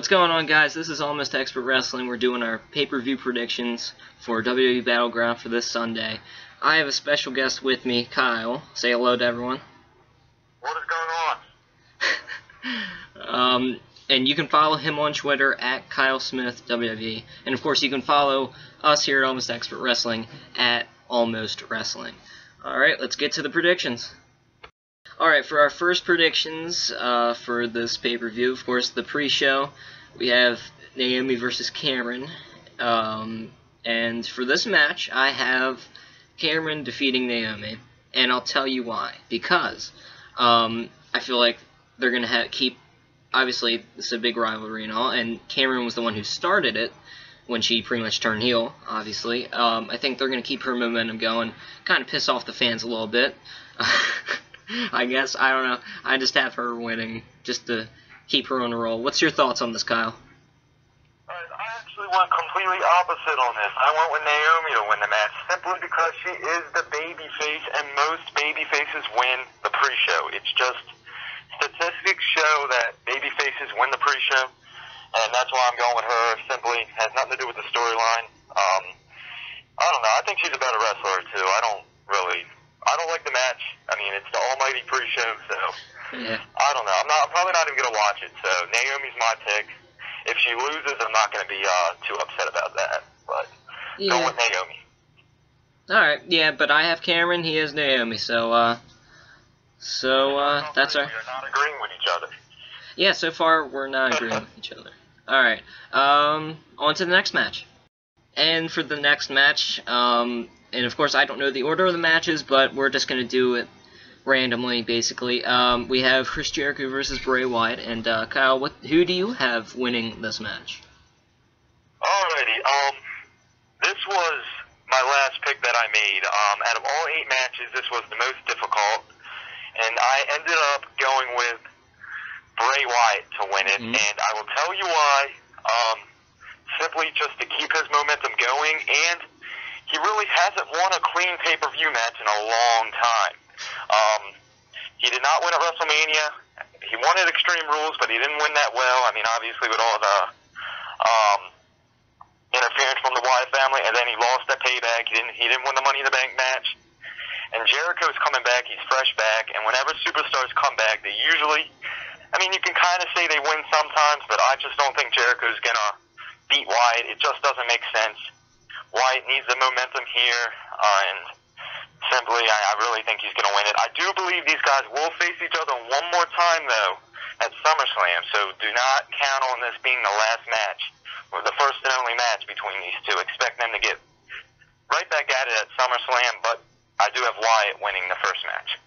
What's going on, guys? This is Almost Expert Wrestling. We're doing our pay-per-view predictions for WWE Battleground for this Sunday. I have a special guest with me, Kyle. Say hello to everyone. What is going on? And you can follow him on Twitter at KyleSmithWWE. And of course, you can follow us here at Almost Expert Wrestling at Almost Wrestling. Alright, let's get to the predictions. Alright, for our first predictions for this pay-per-view, of course, the pre-show, we have Naomi versus Cameron. And for this match, I have Cameron defeating Naomi. And I'll tell you why. Because I feel like they're going to keep... Obviously, this is a big rivalry and all, and Cameron was the one who started it when she pretty much turned heel, obviously. I think they're going to keep her momentum going, kind of piss off the fans a little bit. I guess, I don't know. I just have her winning, just to keep her on a roll. What's your thoughts on this, Kyle? I actually went completely opposite on this. I went with Naomi to win the match, simply because she is the babyface, and most babyfaces win the pre-show. It's just... statistics show that babyfaces win the pre-show, and that's why I'm going with her. Simply has nothing to do with the storyline. I don't know. I think she's a better wrestler too. I don't like the match. I mean, it's the almighty pre-show, so Yeah. I don't know. I'm probably not even gonna watch it. So Naomi's my pick. If she loses, I'm not gonna be too upset about that. But go with Naomi. All right. Yeah, but I have Cameron. He has Naomi. So that's our... We're not agreeing with each other. Yeah, so far we're not agreeing with each other. Alright, on to the next match. And for the next match, and of course I don't know the order of the matches, but we're just going to do it randomly, basically. We have Chris Jericho versus Bray Wyatt, and Kyle, who do you have winning this match? Alrighty, this was my last pick that I made. Out of all 8 matches, this was the most difficult. And I ended up going with Bray Wyatt to win it, and I will tell you why. Simply just to keep his momentum going, and he really hasn't won a clean pay-per-view match in a long time. He did not win at WrestleMania. He won at Extreme Rules, but he didn't win that well. I mean, obviously with all the interference from the Wyatt family, and then he lost at Payback. He didn't win the Money in the Bank match. And Jericho's coming back, he's fresh back, and whenever superstars come back, they usually, I mean, you can kind of say they win sometimes, but I just don't think Jericho's going to beat Wyatt. It just doesn't make sense. Wyatt needs the momentum here, and simply, I really think he's going to win it. I do believe these guys will face each other one more time, though, at SummerSlam, so do not count on this being the last match, or the first and only match between these two. Expect them to get right back at it at SummerSlam, but I do have Wyatt winning the first match.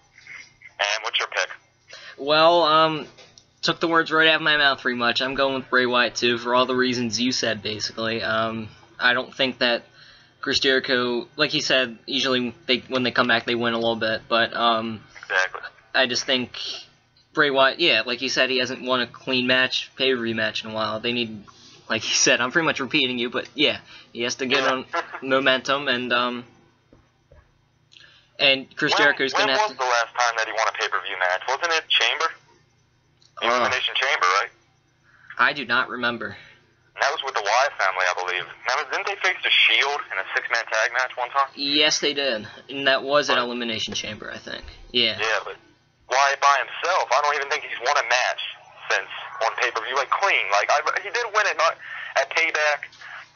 And what's your pick? Well, took the words right out of my mouth pretty much. I'm going with Bray Wyatt too, for all the reasons you said, basically. I don't think that Chris Jericho, like he said, usually when they come back they win a little bit, but Exactly. I just think Bray Wyatt, yeah, like you said, he hasn't won a clean match, pay-per-view match in a while. They need, like you said, I'm pretty much repeating you, but yeah, he has to get on momentum, and Chris Jericho's going to have to... When was the last time that he won a pay-per-view match? Wasn't it Chamber? Elimination Chamber, right? I do not remember. And that was with the Wyatt family, I believe. Now, didn't they face the Shield in a 6-man tag match one time? Yes, they did. And that was an Elimination Chamber, I think. Yeah. Yeah, but Wyatt by himself, I don't even think he's won a match since on pay-per-view, like clean. Like, he did win it at Payback.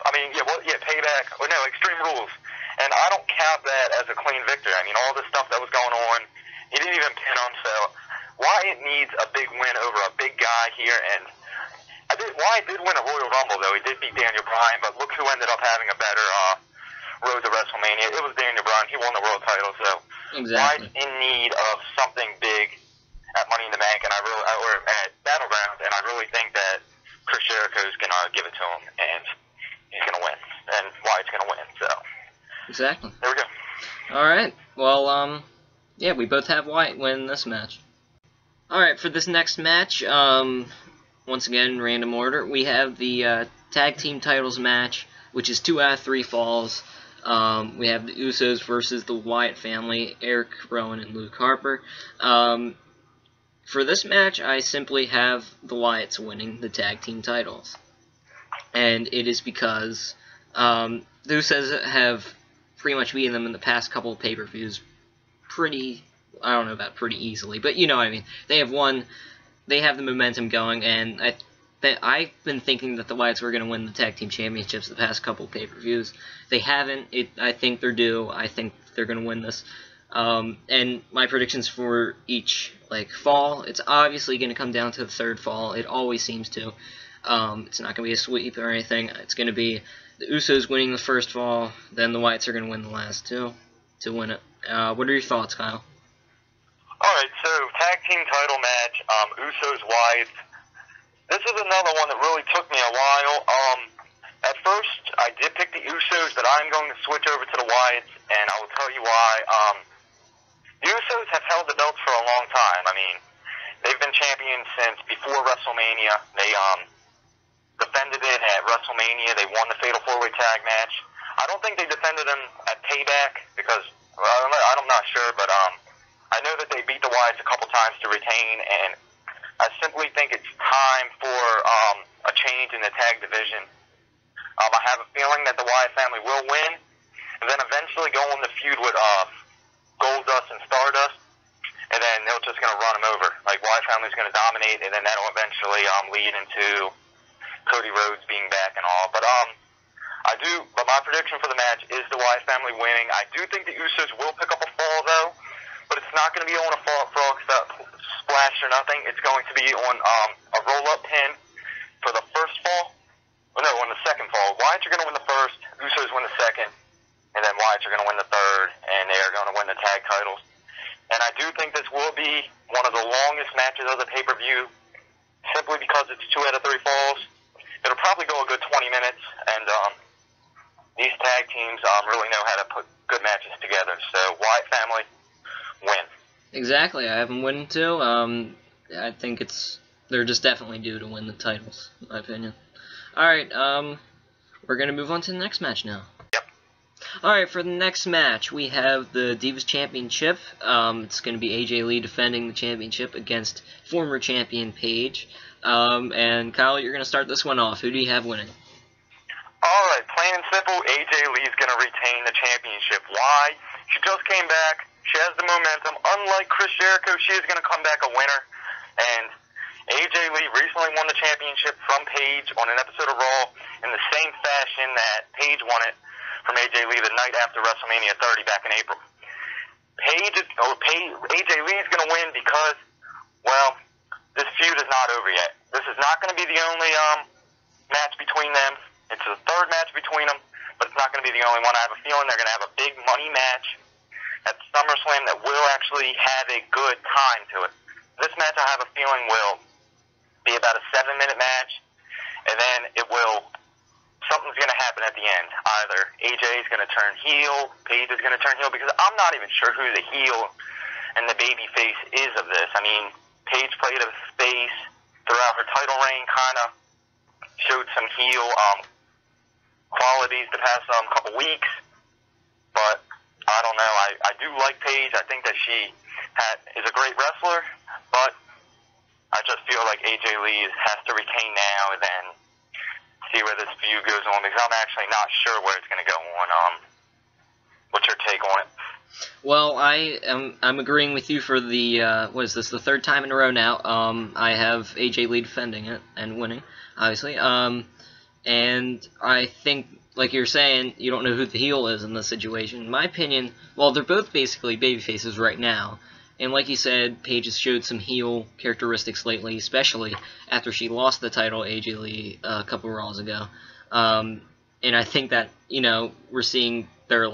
I mean, Payback. Or no, Extreme Rules. And I don't count that as a clean victory. I mean, all the stuff that was going on, he didn't even pin him, so Wyatt needs a big win over a big guy here, and Wyatt did win a Royal Rumble, though. He did beat Daniel Bryan, but look who ended up having a better road to WrestleMania. It was Daniel Bryan. He won the world title, so Wyatt's in need of something big at Money in the Bank, and or at Battleground, and I really think that Chris Jericho's going to give it to him, and he's going to win, and Wyatt's going to win, so... Exactly. There we go. Alright, well, yeah, we both have Wyatt win this match. Alright, for this next match, once again, random order, we have the Tag Team Titles match, which is 2 out of 3 falls. We have the Usos versus the Wyatt family, Eric Rowan and Luke Harper. For this match, I simply have the Wyatts winning the tag team titles. And it is because the Usos have pretty much beaten them in the past couple of pay-per-views pretty, I don't know about pretty easily, but you know what I mean. They have won, they have the momentum going, and I've been thinking that the Wyatts were going to win the tag team championships the past couple of pay-per-views. They haven't. I think they're due. I think they're going to win this. And my predictions for each fall, it's obviously going to come down to the third fall. It always seems to. It's not going to be a sweep or anything. It's going to be the Usos winning the first fall, then the Wyatts are going to win the last two to win it. What are your thoughts, Kyle? Alright, so tag team title match, Usos Wyatts. This is another one that really took me a while. At first, I did pick the Usos, but I'm going to switch over to the Wyatts, and I will tell you why. The Usos have held the belts for a long time. I mean, they've been champions since before WrestleMania. They defended it at WrestleMania. They won the Fatal 4-Way Tag match. I don't think they defended them at Payback because, I'm not sure, but I know that they beat the Wyatts a couple times to retain, and I simply think it's time for a change in the tag division. I have a feeling that the Wyatt family will win, and then eventually go on the feud with Goldust and Stardust, and then they're just going to run them over. Wyatt family's going to dominate, and then that'll eventually lead into Cody Rhodes being back and all. But but my prediction for the match is the Wyatt family winning. I do think the Usos will pick up a fall, though, but it's not going to be on a frog splash or nothing. It's going to be on a roll-up pin for the first fall. Well, no, on the second fall. Wyatts are going to win the first, Usos win the second, and then Wyatts are going to win the third, and they are going to win the tag titles. And I do think this will be one of the longest matches of the pay-per-view, simply because it's 2 out of 3 falls. It'll probably go a good 20 minutes, and these tag teams really know how to put good matches together. So, Wyatt family, win. Exactly. I have them winning too. I think they're just definitely due to win the titles, in my opinion. Alright, we're going to move on to the next match now. Yep. Alright, for the next match, we have the Divas Championship. It's going to be AJ Lee defending the championship against former champion Paige. And Kyle, you're going to start this one off. Who do you have winning? Alright, plain and simple, AJ Lee's going to retain the championship. Why? She just came back. She has the momentum. Unlike Chris Jericho, she is going to come back a winner. And AJ Lee recently won the championship from Paige on an episode of Raw in the same fashion that Paige won it from AJ Lee the night after WrestleMania 30 back in April. AJ Lee is going to win because, well, this feud is not over yet. This is not going to be the only match between them. It's the third match between them, but it's not going to be the only one. I have a feeling they're going to have a big money match at SummerSlam that will actually have a good time to it. This match, I have a feeling, will be about a 7-minute match, and then something's going to happen at the end. Either AJ is going to turn heel, Paige is going to turn heel, because I'm not even sure who the heel and the baby face is of this. I mean, Paige played a face throughout her title reign, kind of showed some heel qualities the past couple weeks, but I don't know. I do like Paige. I think that she is a great wrestler, but I just feel like AJ Lee has to retain now and then see where this feud goes on, because I'm actually not sure where it's going to go on. What's your take on it? Well, I'm agreeing with you for the, what is this, the third time in a row now. I have AJ Lee defending it and winning, obviously. And I think, like you're saying, you don't know who the heel is in this situation. In my opinion, well, they're both basically babyfaces right now. And like you said, Paige has showed some heel characteristics lately, especially after she lost the title to AJ Lee a couple of Raws ago. And I think that, we're seeing their,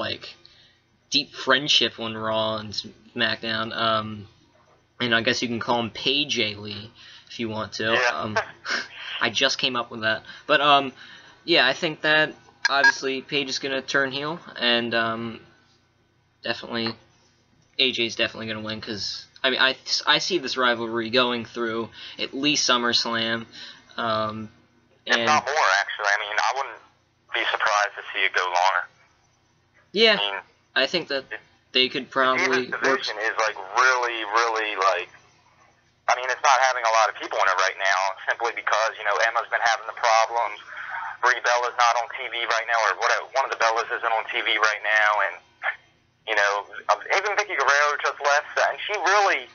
deep friendship on Raw and SmackDown. And I guess you can call him Paige Lee if you want to. Yeah. I just came up with that. But, yeah, I think that, obviously, Paige is going to turn heel, and definitely, AJ's definitely going to win, because, I mean, I see this rivalry going through at least SummerSlam. If not more, actually. I mean, I wouldn't be surprised to see it go longer. Yeah, I think that they could probably This division is, really, really, I mean, it's not having a lot of people in it right now, simply because, you know, Emma's been having the problems. Brie Bella's not on TV right now, or one of the Bellas isn't on TV right now, and, you know, even Vicky Guerrero just left, and she really,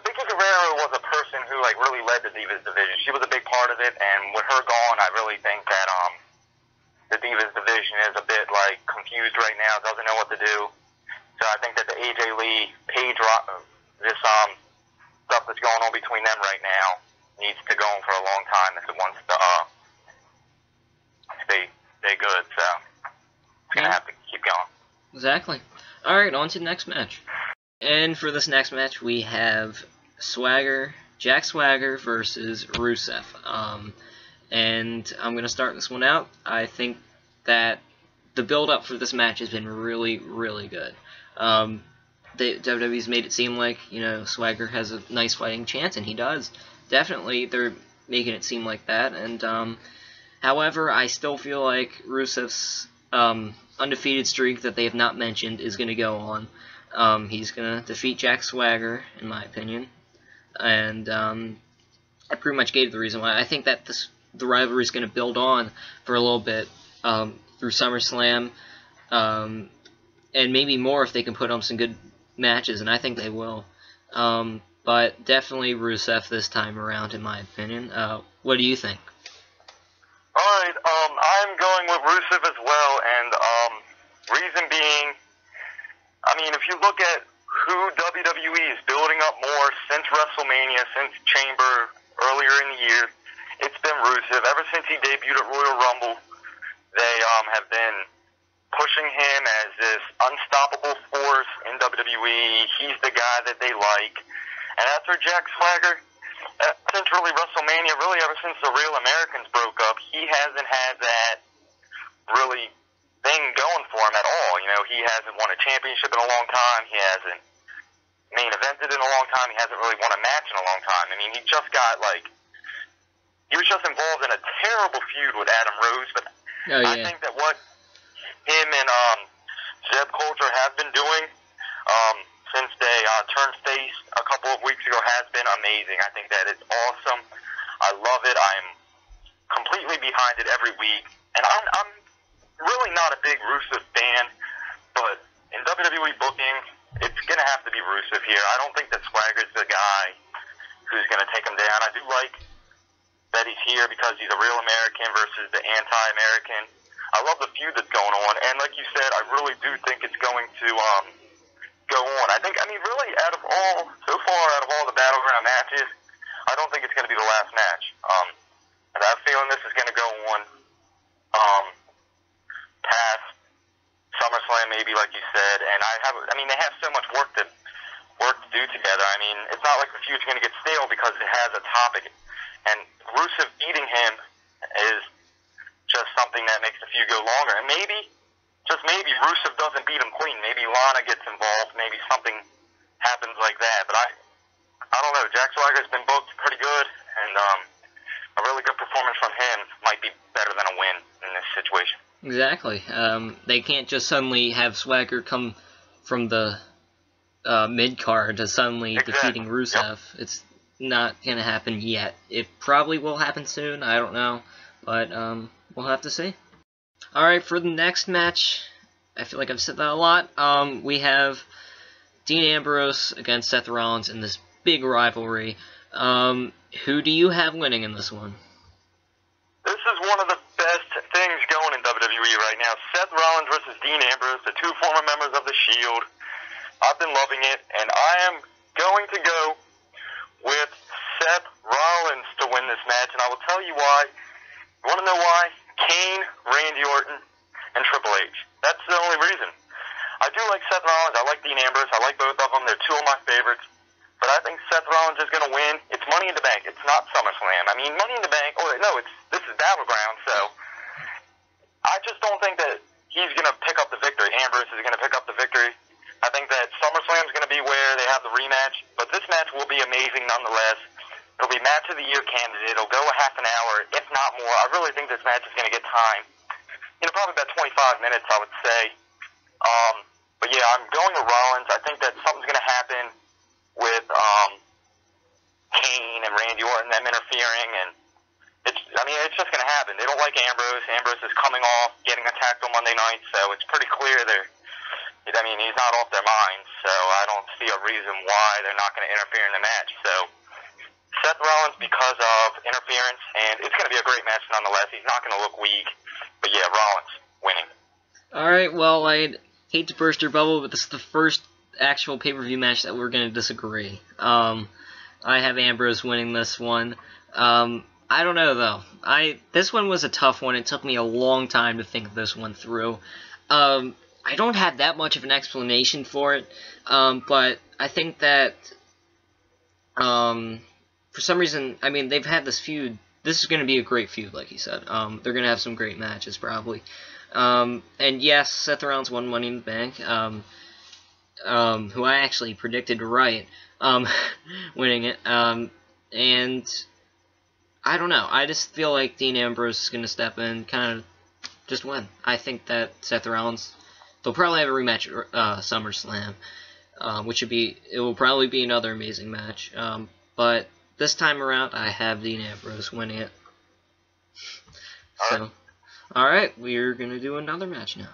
Vicky Guerrero was a person who, like, really led the Divas division. She was a big part of it, and with her gone, I really think that, the Divas division is a bit, like, confused right now, doesn't know what to do. So I think that the AJ Lee, Paige, this, stuff that's going on between them right now needs to go on for a long time if it wants to, stay good, so it's going to have to keep going. Exactly. Alright, on to the next match. And for this next match, we have Jack Swagger versus Rusev. And I'm going to start this one out. I think that the build-up for this match has been really, really good. WWE's made it seem like, you know, Swagger has a nice fighting chance, and he does. Definitely, they're making it seem like that. And, however, I still feel like Rusev's undefeated streak that they have not mentioned is going to go on. He's going to defeat Jack Swagger, in my opinion. And I pretty much gave the reason why. I think that the rivalry is going to build on for a little bit through SummerSlam, and maybe more if they can put on some good matches, and I think they will. But definitely Rusev this time around, in my opinion. What do you think? Alright, I'm going with Rusev as well, and reason being, I mean, if you look at who WWE is building up more since WrestleMania, since Chamber earlier in the year, it's been Rusev. Ever since he debuted at Royal Rumble, they have been pushing him as this unstoppable force in WWE. He's the guy that they like. And after Jack Swagger, since really WrestleMania, really ever since the Real Americans broke up, he hasn't had that really thing going for him at all. You know, he hasn't won a championship in a long time. He hasn't main evented in a long time. He hasn't really won a match in a long time. I mean, he just got, like, he was just involved in a terrible feud with Adam Rose, but I think that what him and Zeb Coulter have been doing since they turned face a couple of weeks ago has been amazing. I think that it's awesome. I love it. I'm completely behind it every week. And I'm really not a big Rusev fan, but in WWE booking, it's going to have to be Rusev here. I don't think that Swagger's the guy who's going to take him down. I do like that he's here because he's a real American versus the anti-American. I love the feud that's going on, and like you said, I really do think it's going to go on. I mean, really, so far out of all the Battleground matches, I don't think it's going to be the last match. And I have a feeling this is going to go on past SummerSlam, maybe, like you said. And they have so much work to do together. I mean, it's not like the feud's going to get stale because it has a topic. And Rusev beating him is just something that makes the feud go longer. And maybe, just maybe, Rusev doesn't beat him clean. Maybe Lana gets involved. Maybe something happens like that. But I don't know. Jack Swagger's been booked pretty good, and a really good performance from him might be better than a win in this situation. Exactly. They can't just suddenly have Swagger come from the mid-card to suddenly defeating Rusev. Yep. It's not going to happen yet. It probably will happen soon. I don't know. But we'll have to see. Alright, for the next match, I feel like I've said that a lot. We have Dean Ambrose against Seth Rollins in this big rivalry. Who do you have winning in this one? This is one of the best things going in WWE right now. Seth Rollins versus Dean Ambrose, the two former members of The Shield. I've been loving it, and I am going to go with Seth Rollins to win this match, and I will tell you why. You want to know why? Kane, Randy Orton, and Triple H. That's the only reason. I do like Seth Rollins. I like Dean Ambrose. I like both of them. They're two of my favorites. But I think Seth Rollins is going to win. It's Money in the Bank. It's not SummerSlam. I mean, Money in the Bank. Oh, no, this is Battleground. So I just don't think that he's going to pick up the victory. Ambrose is going to pick up the victory. I think that SummerSlam is going to be where they have the rematch. But this match will be amazing nonetheless. It'll be Match of the Year candidate. It'll go a half an hour, if not more. I really think this match is going to get time. Probably about 25 minutes, I would say. But yeah, I'm going to Rollins. I think that something's going to happen with Kane and Randy Orton, them interfering, and it's just going to happen. They don't like Ambrose. Ambrose is coming off, getting attacked on Monday night, so it's pretty clear he's not off their minds, so I don't see a reason why they're not going to interfere in the match. So Seth Rollins, because of interference, and it's going to be a great match nonetheless. He's not going to look weak, but yeah, Rollins winning. Alright, well, I'd hate to burst your bubble, but this is the first actual pay-per-view match that we're going to disagree. I have Ambrose winning this one. I don't know, though. This one was a tough one. It took me a long time to think this one through. I don't have that much of an explanation for it, but I think that, for some reason, they've had this feud. This is going to be a great feud, like he said. They're going to have some great matches, probably. And yes, Seth Rollins won Money in the Bank, who I actually predicted right, winning it. And I don't know. I just feel like Dean Ambrose is going to step in, kind of just win. I think that Seth Rollins, they'll probably have a rematch at SummerSlam, it will probably be another amazing match. But this time around, I have Dean Ambrose winning it. So, alright, we're going to do another match now.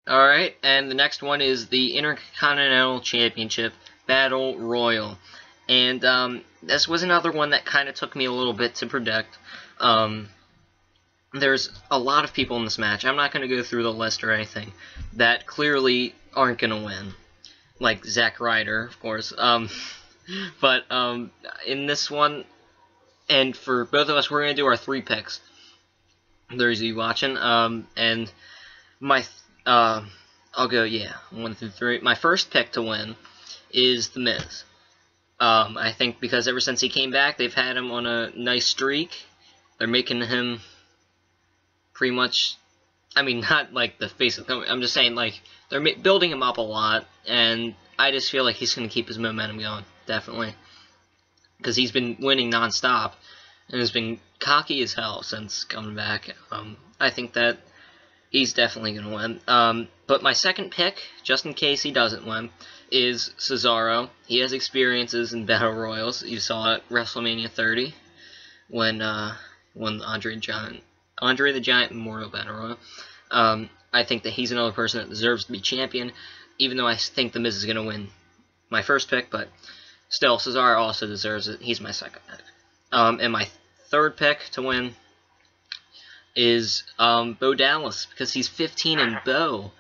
Alright, and the next one is the Intercontinental Championship Battle Royal. And this was another one that kind of took me a little bit to predict. There's a lot of people in this match. I'm not going to go through the list or anything that clearly aren't going to win. Like Zack Ryder, of course. But in this one, and for both of us, we're going to do our 3 picks. There's you watching. And my, I'll go, 1 through 3. My first pick to win is The Miz. I think because ever since he came back, they've had him on a nice streak. They're making him pretty much, not like the face of the company. I'm just saying, like, they're building him up a lot, and I just feel like he's going to keep his momentum going, definitely. Because he's been winning nonstop, and has been cocky as hell since coming back. I think that he's definitely going to win. But my second pick, just in case he doesn't win, is Cesaro. He has experiences in Battle Royals. You saw at WrestleMania 30 when won Andre the Giant Memorial Battle Royal. I think that he's another person that deserves to be champion, even though I think The Miz is going to win my first pick, but still, Cesaro also deserves it. He's my second pick. And my third pick to win is Bo Dallas, because he's 15-0.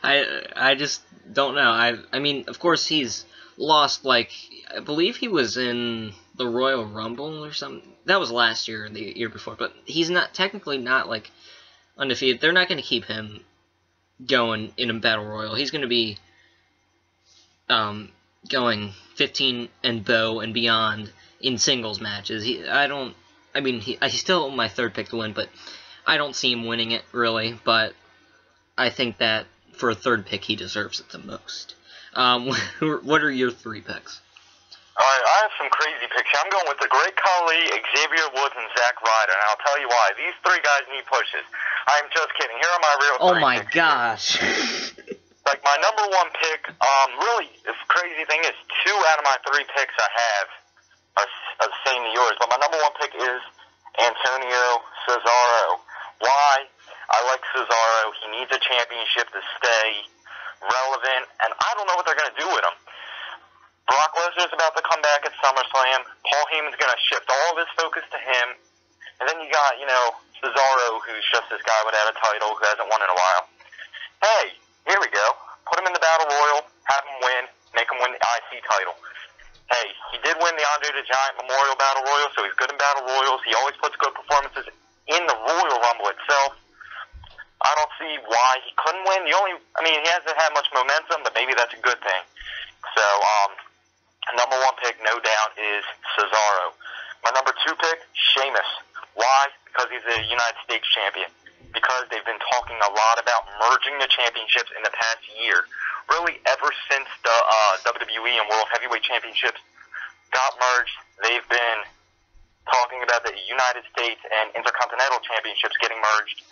I just don't know. Of course, he's lost, like, I believe he was in the Royal Rumble or something. That was last year or the year before, but he's technically not, like, undefeated. They're not going to keep him going in a Battle Royal. He's going to be going 15-0 and beyond in singles matches. He's still my third pick to win, but I don't see him winning it, really, but I think that for a third pick, he deserves it the most. What are your 3 picks? Alright, I have some crazy picks. I'm going with the Great Khali, Xavier Woods, and Zack Ryder, and I'll tell you why. These 3 guys need pushes. I'm just kidding. Here are my real 3 picks. Oh my gosh. Like, my number 1 pick, really, the crazy thing is 2 out of my 3 picks I have are the same to yours, but my number 1 pick is Antonio Cesaro. Why? I like Cesaro. He needs a championship to stay relevant, and I don't know what they're going to do with him. Brock Lesnar's about to come back at SummerSlam. Paul Heyman's going to shift all of his focus to him. And then you got, Cesaro, who's just this guy without a title who hasn't won in a while. Hey, here we go. Put him in the Battle Royal, have him win, make him win the IC title. Hey, he did win the Andre the Giant Memorial Battle Royal, so he's good in Battle Royals. He always puts good performances in the Royal Rumble itself. I don't see why he couldn't win. He hasn't had much momentum, but maybe that's a good thing. So, number 1 pick, no doubt, is Cesaro. My number 2 pick, Sheamus. Why? Because he's a United States champion. Because they've been talking a lot about merging the championships in the past year. Really, ever since the WWE and World Heavyweight Championships got merged, they've been talking about the United States and Intercontinental Championships getting merged.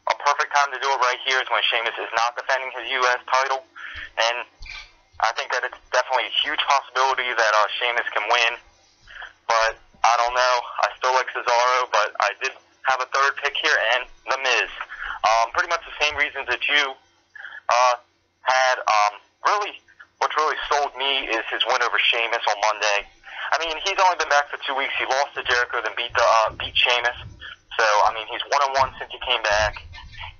A perfect time to do it right here is when Sheamus is not defending his U.S. title. And I think that it's definitely a huge possibility that Sheamus can win, but I don't know. I still like Cesaro, but I did have a third pick here, and The Miz. Pretty much the same reasons that you had. Really, what's really sold me is his win over Sheamus on Monday. I mean, he's only been back for 2 weeks. He lost to Jericho, then beat Sheamus. So, I mean, he's 1-1 since he came back.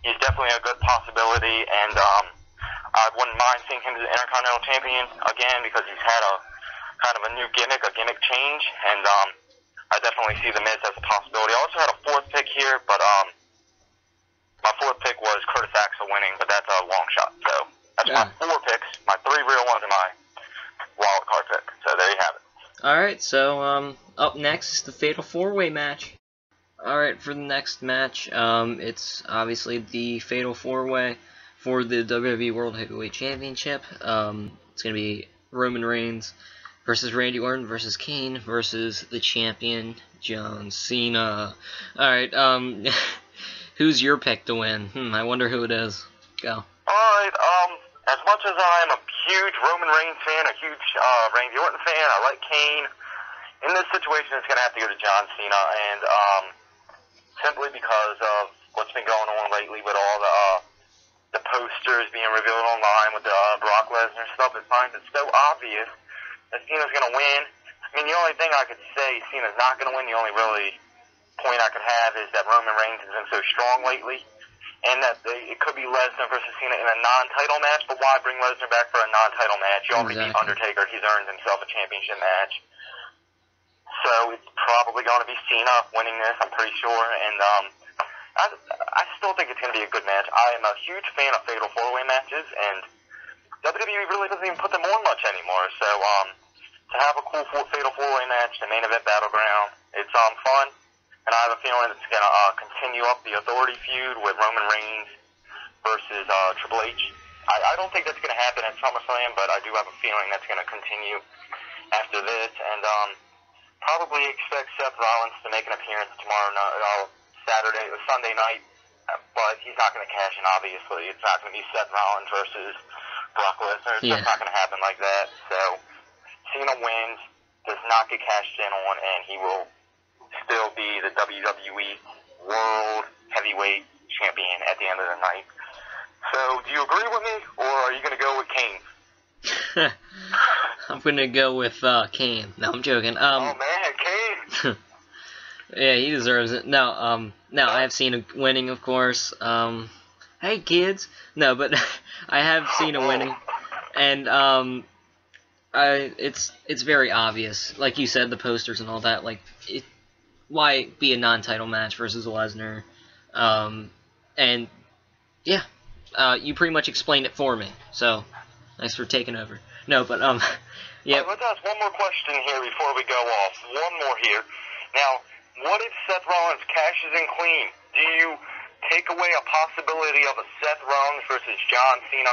He's definitely a good possibility, and I wouldn't mind seeing him as an Intercontinental Champion again because he's had a kind of a new gimmick, a gimmick change, and I definitely see The Miz as a possibility. I also had a fourth pick here, but my fourth pick was Curtis Axel winning, but that's a long shot. So that's my 4 picks, my 3 real ones, and my wild card pick. So there you have it. Alright, so up next is the Fatal 4-Way match. Alright, for the next match, it's obviously the Fatal 4-Way for the WWE World Heavyweight Championship. It's going to be Roman Reigns versus Randy Orton versus Kane versus the champion, John Cena. Alright, who's your pick to win? I wonder who it is. Go. Alright, as much as I'm a huge Roman Reigns fan, a huge Randy Orton fan, I like Kane. In this situation, it's going to have to go to John Cena, and simply because of what's been going on lately with all the posters being revealed online with the Brock Lesnar stuff, it finds it so obvious that Cena's going to win. I mean, the only thing I could say Cena's not going to win, the only really point I could have is that Roman Reigns has been so strong lately, and that it could be Lesnar versus Cena in a non-title match, but why bring Lesnar back for a non-title match? You already beat Undertaker. He's earned himself a championship match. So it's probably going to be Cena winning this, I'm pretty sure, and I still think it's going to be a good match. I am a huge fan of Fatal 4-Way matches, and WWE really doesn't even put them on much anymore, so to have a cool Fatal 4-Way match, the main event Battleground, it's fun. And I have a feeling it's going to continue up the Authority feud with Roman Reigns versus Triple H. I don't think that's going to happen at SummerSlam, but I do have a feeling that's going to continue after this. And probably expect Seth Rollins to make an appearance tomorrow night, Sunday night. But he's not going to cash in, obviously. It's not going to be Seth Rollins versus Brock Lesnar. It's just not going to happen like that. So Cena wins, does not get cashed in on, and he will still be the WWE World Heavyweight Champion at the end of the night. So, do you agree with me, or are you going to go with Kane? I'm going to go with Kane. No, I'm joking. Oh, man, Kane! Yeah, he deserves it. No, I have Cena winning, of course. Hey, kids! No, but I have Cena winning, and it's very obvious. Like you said, the posters and all that, like, why be a non-title match versus Lesnar? And yeah, you pretty much explained it for me. So thanks for taking over. No, but yeah. Let's ask one more question here before we go off. One more here. Now, what if Seth Rollins cashes in clean? Do you take away a possibility of a Seth Rollins versus John Cena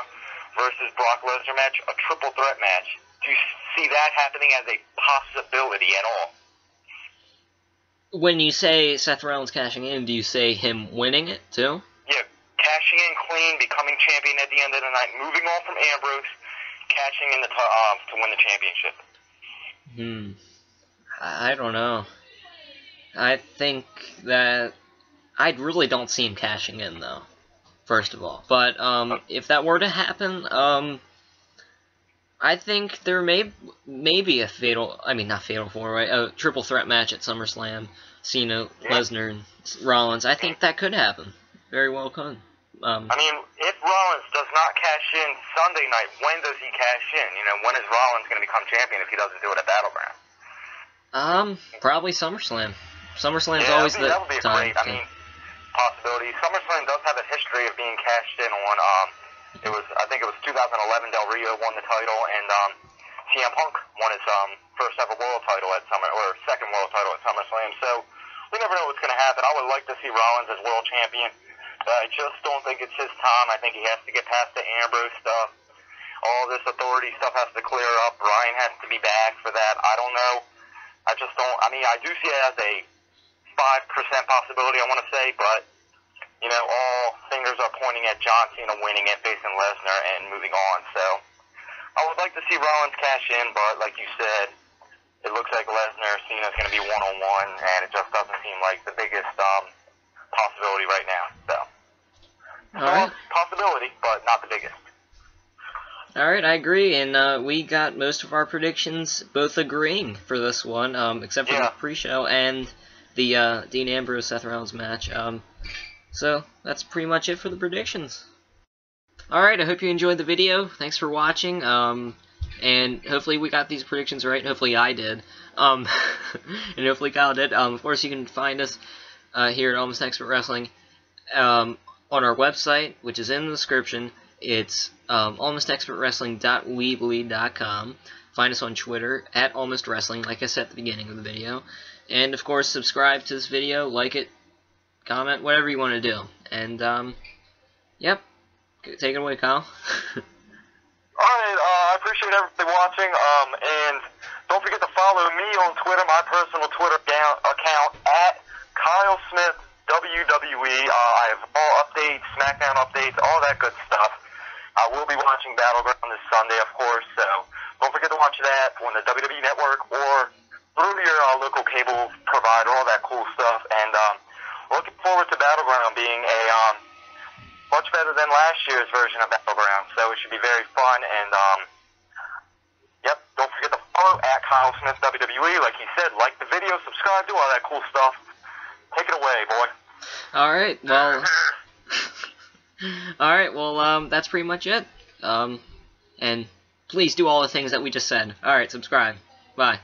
versus Brock Lesnar match, a triple threat match? Do you see that happening as a possibility at all? When you say Seth Rollins cashing in, do you say him winning it, too? Yeah, cashing in clean, becoming champion at the end of the night, moving on from Ambrose, cashing in to win the championship. I don't know. I think that I really don't see him cashing in, though, first of all. But if that were to happen, I think there may be a a triple threat match at SummerSlam. Cena, Lesnar, and Rollins. I think that could happen. Very well could. I mean, if Rollins does not cash in Sunday night, when does he cash in? You know, when is Rollins going to become champion if he doesn't do it at Battleground? Probably SummerSlam. SummerSlam's always the that would be a time. Great, I mean, possibility. SummerSlam does have a history of being cashed in on. I think it was 2011. Del Rio won the title, and CM Punk won his first ever world title at second world title at SummerSlam. So we never know what's going to happen. I would like to see Rollins as world champion. I just don't think it's his time. I think he has to get past the Ambrose stuff. All this authority stuff has to clear up. Bryan has to be back for that. I don't know. I just don't. I mean, I do see it as a 5% possibility, I want to say, but, you know, all fingers are pointing at John Cena winning it, facing Lesnar, and moving on. So I would like to see Rollins cash in, but like you said, it looks like Lesnar Cena's going to be one-on-one, and it just doesn't seem like the biggest possibility right now. So, Alright. Possibility, but not the biggest. Alright, I agree, and we got most of our predictions both agreeing for this one, except for the pre-show and the Dean Ambrose-Seth Rollins match. So, that's pretty much it for the predictions. Alright, I hope you enjoyed the video. Thanks for watching, and hopefully we got these predictions right. Hopefully I did. And hopefully Kyle did. Of course, you can find us here at Almost Expert Wrestling on our website, which is in the description. It's almostexpertwrestling.weebly.com. Find us on Twitter at almostwrestling, like I said at the beginning of the video. And, of course, subscribe to this video, like it, comment, whatever you want to do. And, yep. Take it away, Kyle. Alright, I appreciate everybody watching, and don't forget to follow me on Twitter, my personal Twitter account, at Kyle Smith WWE. I have all updates, SmackDown updates, all that good stuff. I will be watching Battleground this Sunday, of course, so don't forget to watch that on the WWE Network or through your local cable provider, all that cool stuff. And looking forward to Battleground being a much better than last year's version of Battleground, so it should be very fun. And yep, don't forget to follow at Kyle Smith WWE. Like he said, like the video, subscribe, do all that cool stuff. Take it away, boy. Alright, well... Alright, well, that's pretty much it. And please do all the things that we just said. Alright, subscribe. Bye.